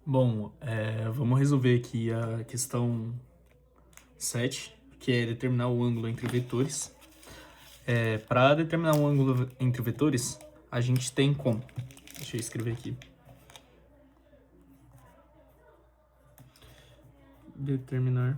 Bom, vamos resolver aqui a questão 7, que é determinar o ângulo entre vetores. Para determinar um ângulo entre vetores, a gente tem como? Deixa eu escrever aqui. Determinar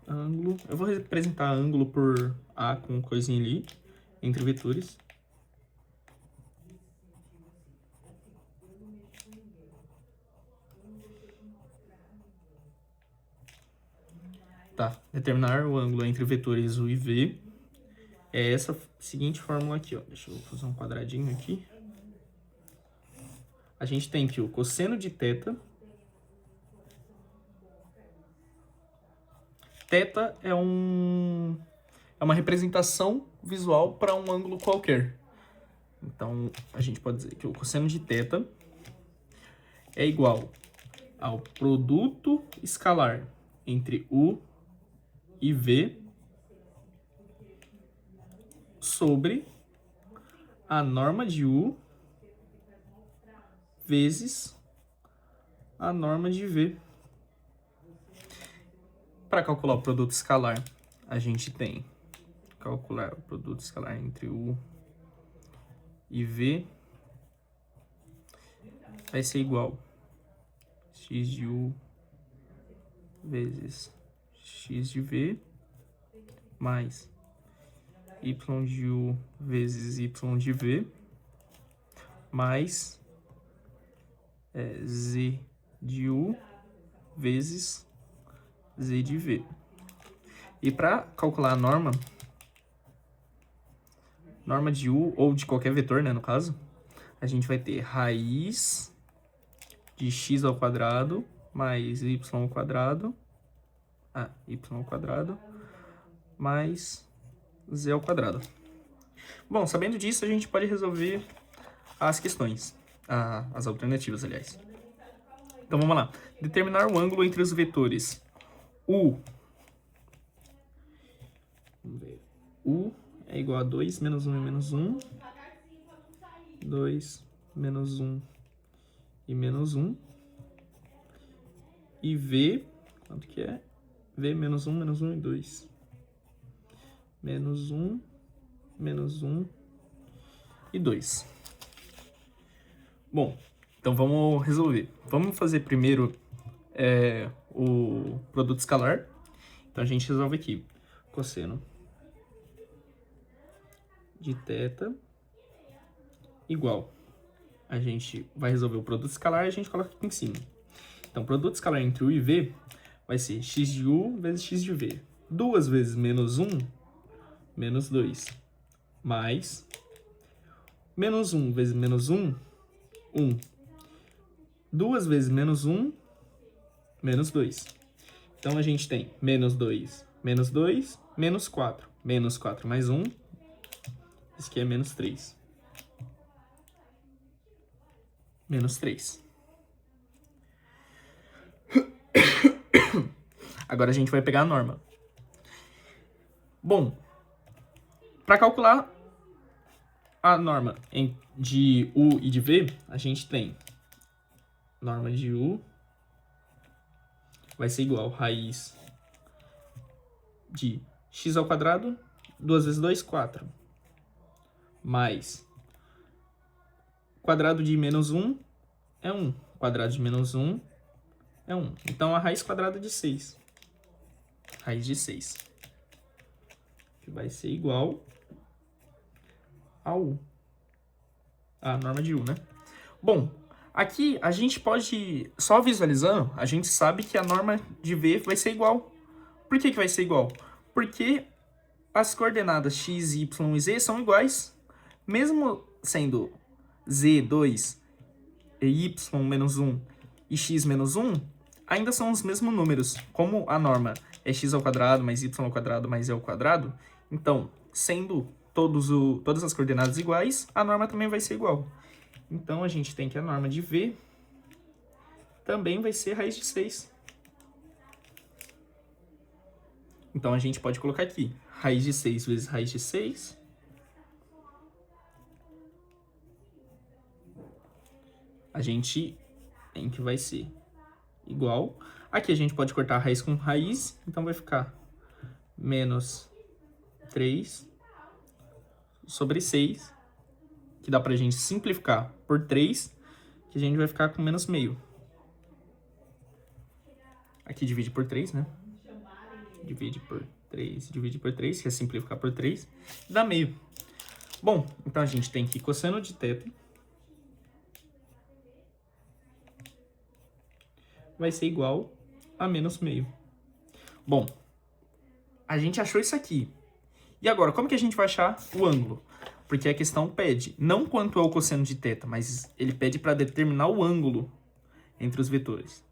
ângulo. Eu vou representar ângulo por A com coisinha ali, entre vetores. Tá, determinar o ângulo entre vetores U e V é essa seguinte fórmula aqui, ó. Deixa eu fazer um quadradinho aqui. A gente tem que o cosseno de θ. Θ é uma representação visual para um ângulo qualquer. Então, a gente pode dizer que o cosseno de θ é igual ao produto escalar entre U e V sobre a norma de U vezes a norma de V. Para calcular o produto escalar, a gente tem que calcular o produto escalar entre U e V vai ser igual a x de U vezes x de V mais y de U vezes y de V mais z de U vezes z de V. E para calcular a norma de U, ou de qualquer vetor, né, no caso, a gente vai ter raiz de x ao quadrado mais y ao quadrado, y ao quadrado, mais z ao quadrado. Bom, sabendo disso, a gente pode resolver as questões, as alternativas, aliás. Então, vamos lá. Determinar o ângulo entre os vetores U. Vamos ver. U é igual a 2 menos 1 e menos 1. 2 menos 1 e menos 1. E V, quanto que é? V menos 1 e 2. Menos 1 e 2. Bom, então vamos resolver. Vamos fazer primeiro o produto escalar. Então a gente resolve aqui. Cosseno de θ igual. A gente vai resolver o produto escalar e a gente coloca aqui em cima. Então, produto escalar entre U e V vai ser x de U vezes x de V. 2 vezes menos 1, menos 2. Mais menos 1 vezes menos 1, 1. 2 vezes menos 1, menos 2. Então, a gente tem menos 2, menos 2, menos 4. Menos 4 mais 1. Isso aqui é menos 3. Menos 3. Agora a gente vai pegar a norma. Bom, para calcular a norma de U e de V, a gente tem norma de U vai ser igual a raiz de x ao quadrado, 2 vezes 2, 4. Mais quadrado de menos 1 é 1. Quadrado de menos 1 é 1. Então, a raiz quadrada de 6. Raiz de 6. Que vai ser igual a U. A norma de U, né? Bom, aqui a gente pode, só visualizando, a gente sabe que a norma de V vai ser igual. Por que vai ser igual? Porque as coordenadas x, y e z são iguais. Mesmo sendo z, 2, y, menos 1 e x, menos 1, ainda são os mesmos números. Como a norma é x ao quadrado mais y ao quadrado mais z ao quadrado, então, sendo todas as coordenadas iguais, a norma também vai ser igual. Então, a gente tem que a norma de V também vai ser raiz de 6. Então, a gente pode colocar aqui, raiz de 6 vezes raiz de 6 a gente tem que vai ser igual. Aqui a gente pode cortar a raiz com raiz, então vai ficar menos 3 sobre 6, que dá pra gente simplificar por 3, que a gente vai ficar com menos meio. Aqui divide por 3, né? Divide por 3, que é simplificar por 3, dá meio. Bom, então a gente tem que cosseno de θ vai ser igual a menos meio. Bom, a gente achou isso aqui. E agora, como que a gente vai achar o ângulo? Porque a questão pede, não quanto é o cosseno de θ, mas ele pede para determinar o ângulo entre os vetores.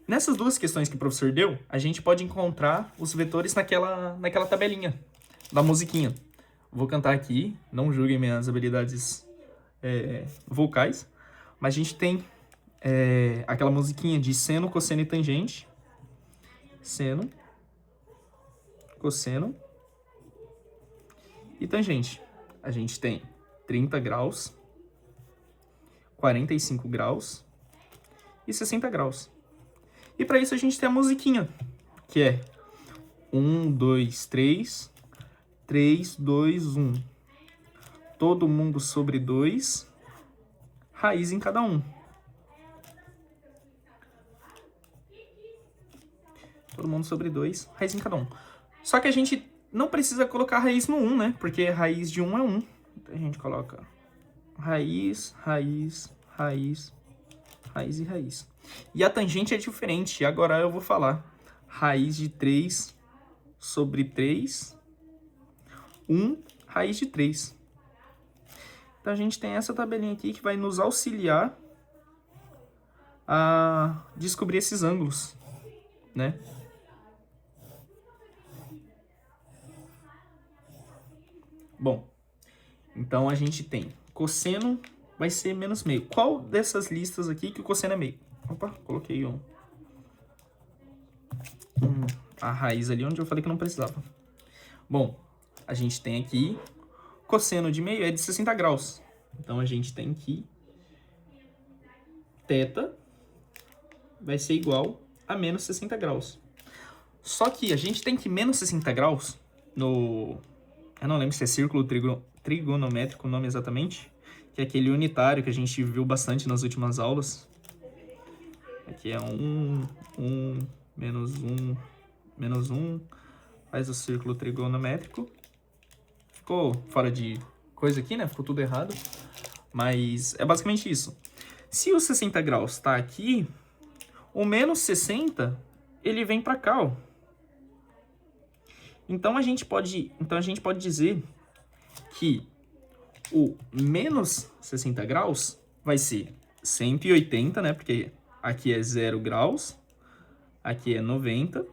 Nessas duas questões que o professor deu, a gente pode encontrar os vetores naquela tabelinha da musiquinha. Vou cantar aqui, não julguem minhas habilidades vocais, mas a gente tem aquela musiquinha de seno, cosseno e tangente. Seno, cosseno e tangente. A gente tem 30 graus, 45 graus e 60 graus. E para isso a gente tem a musiquinha, que é 1, 2, 3, 3, 2, 1. Todo mundo sobre 2, raiz em cada um. Todo mundo sobre 2, raiz em cada um. Só que a gente não precisa colocar raiz no 1, né? Porque raiz de 1 é 1. Então a gente coloca raiz, raiz, raiz, raiz e raiz. E a tangente é diferente. Agora eu vou falar raiz de 3 sobre 3, 1, raiz de 3. Então a gente tem essa tabelinha aqui que vai nos auxiliar a descobrir esses ângulos, né? Bom, então a gente tem cosseno vai ser menos meio. Qual dessas listas aqui que o cosseno é meio? Opa, coloquei a raiz ali onde eu falei que não precisava. Bom, a gente tem aqui cosseno de meio é de 60 graus. Então a gente tem que θ vai ser igual a menos 60 graus. Só que a gente tem que menos 60 graus no... Eu não lembro se é círculo trigonométrico o nome exatamente, que é aquele unitário que a gente viu bastante nas últimas aulas. Aqui é 1, menos 1, menos 1, faz o círculo trigonométrico. Ficou fora de coisa aqui, né? Ficou tudo errado. Mas é basicamente isso. Se o 60 graus está aqui, o menos 60, ele vem para cá, ó. Então a gente pode dizer que o menos 60 graus vai ser 180, né? Porque aqui é 0 graus, aqui é 90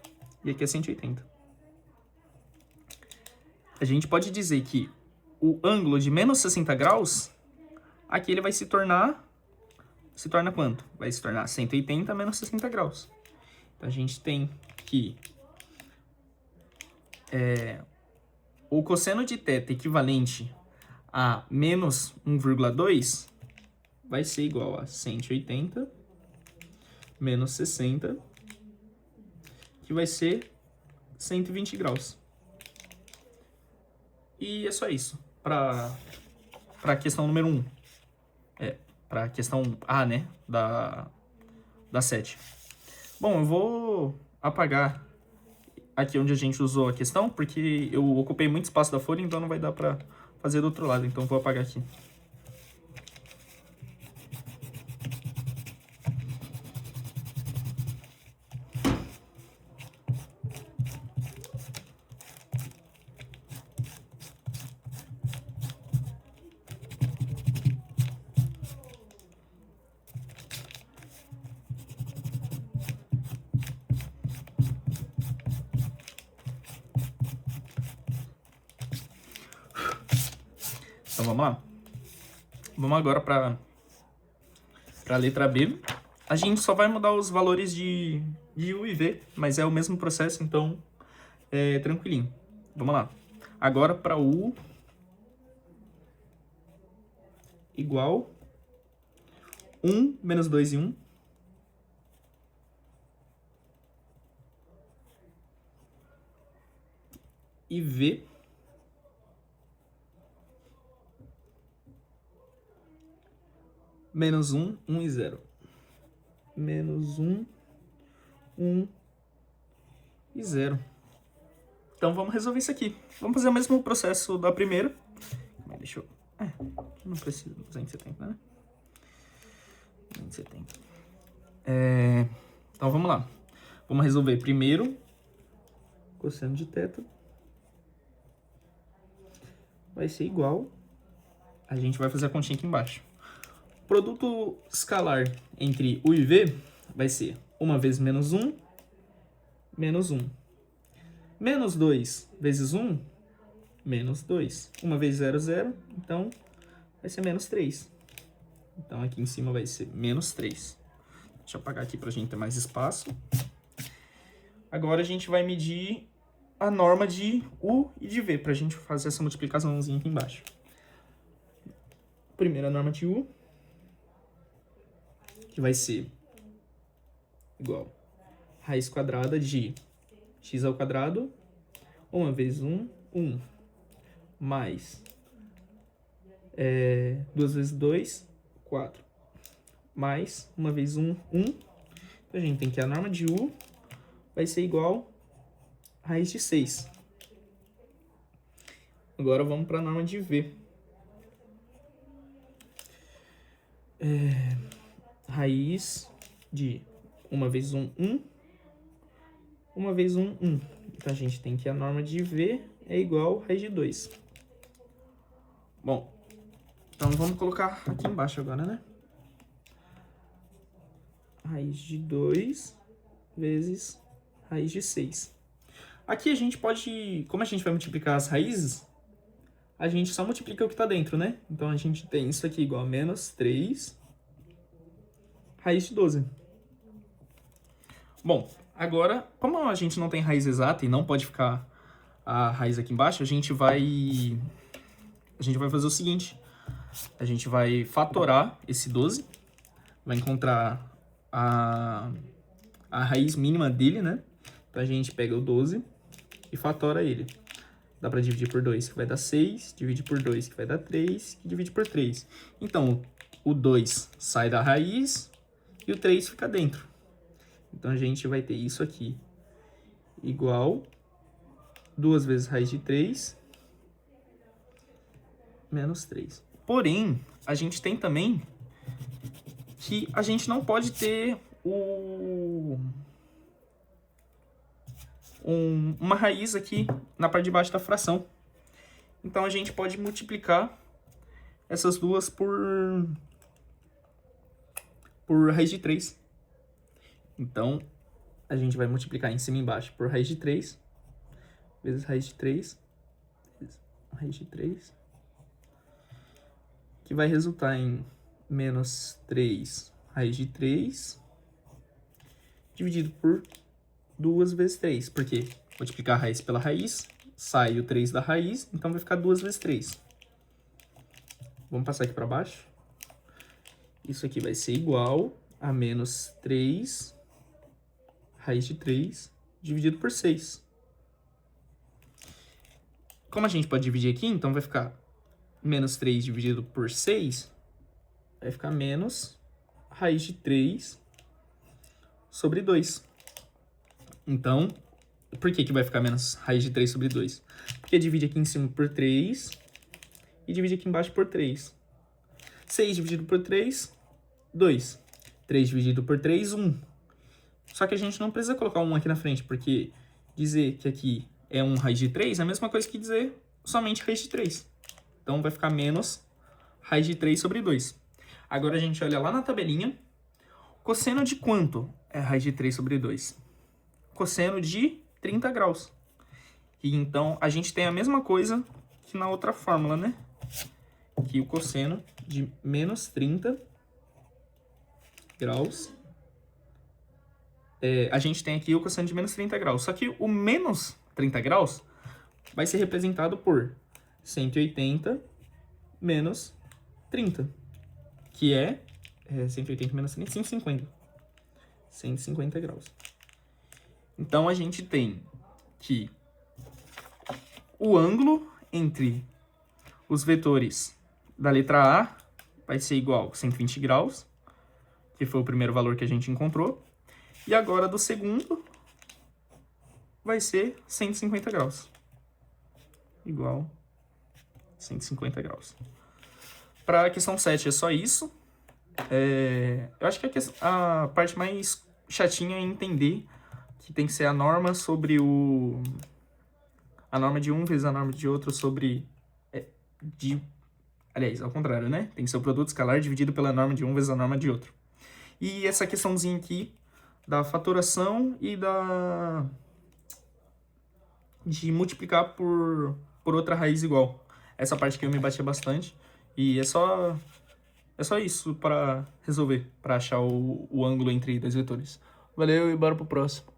e aqui é 180. A gente pode dizer que o ângulo de menos 60 graus, aqui ele vai se torna quanto? Vai se tornar 180 menos 60 graus. Então a gente tem que o cosseno de θ equivalente a menos 1,2 vai ser igual a 180 menos 60, que vai ser 120 graus. E é só isso para a questão número 1. Para a questão A, né, da 7. Bom, eu vou apagar aqui onde a gente usou a questão, porque eu ocupei muito espaço da folha, então não vai dar para fazer do outro lado. Então vou apagar aqui. Então vamos lá. Vamos agora para a letra B. A gente só vai mudar os valores de U e V, mas é o mesmo processo, então é tranquilinho. Vamos lá. Agora para U igual 1, menos 2 e 1. E V menos 1, 1 e 0. Menos 1, 1 e 0. Então, vamos resolver isso aqui. Vamos fazer o mesmo processo da primeira. Mas deixa eu... não precisa, 270, né? 270. Então, vamos lá. Vamos resolver primeiro cosseno de θ. Vai ser igual. A gente vai fazer a continha aqui embaixo. Produto escalar entre U e V vai ser 1 vezes menos 1, menos 1. Menos 2 vezes 1, menos 2. 1 vezes 0, 0. Então, vai ser menos 3. Então, aqui em cima vai ser menos 3. Deixa eu apagar aqui para a gente ter mais espaço. Agora, a gente vai medir a norma de U e de V, para a gente fazer essa multiplicaçãozinha aqui embaixo. Primeira norma de U, que vai ser igual a raiz quadrada de x ao quadrado, 1 vezes 1, 1, mais 2 vezes 2, 4, mais 1 vezes 1, 1. Então, a gente tem que a norma de U vai ser igual a raiz de 6. Agora, vamos para a norma de V. Raiz de 1 vezes 1, 1. 1 vezes 1, 1. Então, a gente tem que a norma de V é igual a raiz de 2. Bom, então vamos colocar aqui embaixo agora, né? Raiz de 2 vezes raiz de 6. Aqui a gente pode, como a gente vai multiplicar as raízes, a gente só multiplica o que está dentro, né? Então, a gente tem isso aqui igual a menos 3 raiz de 12. Bom, agora, como a gente não tem raiz exata e não pode ficar a raiz aqui embaixo, a gente vai fazer o seguinte. A gente vai fatorar esse 12, vai encontrar a raiz mínima dele, né? Então, a gente pega o 12 e fatora ele. Dá para dividir por 2, que vai dar 6, divide por 2, que vai dar 3, e divide por 3. Então, o 2 sai da raiz e o 3 fica dentro. Então, a gente vai ter isso aqui igual 2 vezes raiz de 3 menos 3. Porém, a gente tem também que a gente não pode ter uma raiz aqui na parte de baixo da fração. Então, a gente pode multiplicar essas duas por raiz de 3. Então, a gente vai multiplicar em cima e embaixo por raiz de 3, vezes raiz de 3, vezes raiz de 3, que vai resultar em menos 3 raiz de 3, dividido por 2 vezes 3, porque multiplicar a raiz pela raiz, sai o 3 da raiz, então vai ficar 2 vezes 3. Vamos passar aqui para baixo. Isso aqui vai ser igual a menos 3 raiz de 3 dividido por 6. Como a gente pode dividir aqui, então vai ficar menos 3 dividido por 6, vai ficar menos raiz de 3 sobre 2. Então, por que vai ficar menos raiz de 3 sobre 2? Porque divide aqui em cima por 3 e divide aqui embaixo por 3. 6 dividido por 3, 2. 3 dividido por 3, 1. Só que a gente não precisa colocar 1 aqui na frente, porque dizer que aqui é 1 raiz de 3 é a mesma coisa que dizer somente raiz de 3. Então, vai ficar menos raiz de 3 sobre 2. Agora, a gente olha lá na tabelinha. Cosseno de quanto é raiz de 3 sobre 2? Cosseno de 30 graus. E então, a gente tem a mesma coisa que na outra fórmula, né? Que o cosseno de menos 30 graus. A gente tem aqui o cosseno de menos 30 graus. Só que o menos 30 graus vai ser representado por 180 menos 30, que é 180 menos 30, 150. 150 graus. Então, a gente tem que o ângulo entre os vetores da letra A vai ser igual a 120 graus, que foi o primeiro valor que a gente encontrou. E agora, do segundo, vai ser 150 graus. Igual 150 graus. Para a questão 7 é só isso. Eu acho que a parte mais chatinha é entender que tem que ser a norma sobre a norma de um vezes a norma de outro sobre... Aliás, ao contrário, né? Tem que ser o produto escalar dividido pela norma de um vezes a norma de outro. E essa questãozinha aqui da fatoração e de multiplicar por outra raiz igual. Essa parte que eu me batia bastante. E é só isso para resolver, para achar o ângulo entre dois vetores. Valeu e bora pro próximo.